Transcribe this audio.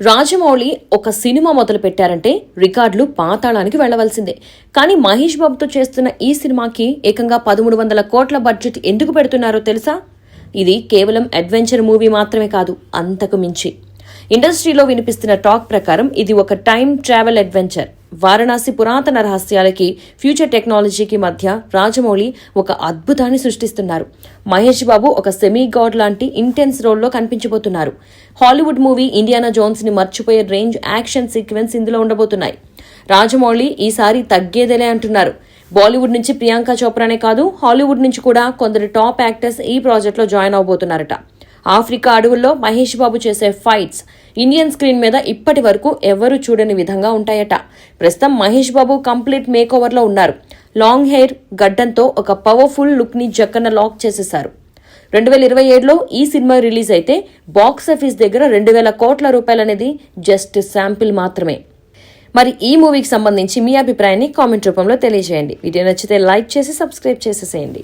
రాజమౌళి ఒక సినిమా మొదలు పెట్టారంటే రికార్డులు పాతాళానికి వెళ్లవలసిందే. కానీ మహేష్ బాబుతో చేస్తున్న ఈ సినిమాకి ఏకంగా 1300 కోట్ల బడ్జెట్ ఎందుకు పెడుతున్నారో తెలుసా? ఇది కేవలం అడ్వెంచర్ మూవీ మాత్రమే కాదు, అంతకు మించి. ఇండస్ట్రీలో వినిపిస్తున్న టాక్ ప్రకారం ఇది ఒక టైం ట్రావెల్ అడ్వెంచర్. వారణాసి పురాతన రహస్యాలకి, ఫ్యూచర్ టెక్నాలజీకి మధ్య రాజమౌళి ఒక అద్భుతాన్ని సృష్టిస్తున్నారు. మహేష్ బాబు ఒక సెమీ గాడ్ లాంటి ఇంటెన్స్ రోల్లో కనిపించబోతున్నారు. హాలీవుడ్ మూవీ ఇండియానా జోన్స్ ని మర్చిపోయే రేంజ్ యాక్షన్ సీక్వెన్స్ ఇందులో ఉండబోతున్నాయి. రాజమౌళి ఈసారి తగ్గేదేలే అంటున్నారు. బాలీవుడ్ నుంచి ప్రియాంక చోప్రానే కాదు, హాలీవుడ్ నుంచి కూడా కొందరు టాప్ యాక్టర్స్ ఈ ప్రాజెక్ట్ లో జాయిన్ అవబోతున్నారట. ఆఫ్రికా అడవుల్లో మహేష్ బాబు చేసే ఫైట్స్ ఇండియన్ స్క్రీన్ మీద ఇప్పటి వరకు ఎవరూ చూడని విధంగా ఉంటాయట. ప్రస్తుతం Mahesh Babu complete make over లో ఉన్నారు. లాంగ్ హెయిర్, గడ్డంతో ఒక పవర్ఫుల్ లుక్ ని జక్కన్న లాక్ చేసేశారు. 2027లో ఈ సినిమా రిలీజ్ అయితే బాక్సాఫీస్ దగ్గర 2000 కోట్ల రూపాయలనేది జస్ట్ శాంపిల్ మాత్రమే. మరి ఈ మూవీకి సంబంధించి మీ అభిప్రాయాన్ని కామెంట్ రూపంలో తెలియజేయండి. వీడియో నచ్చితే లైక్ చేసి సబ్స్క్రైబ్ చేసేసేయండి.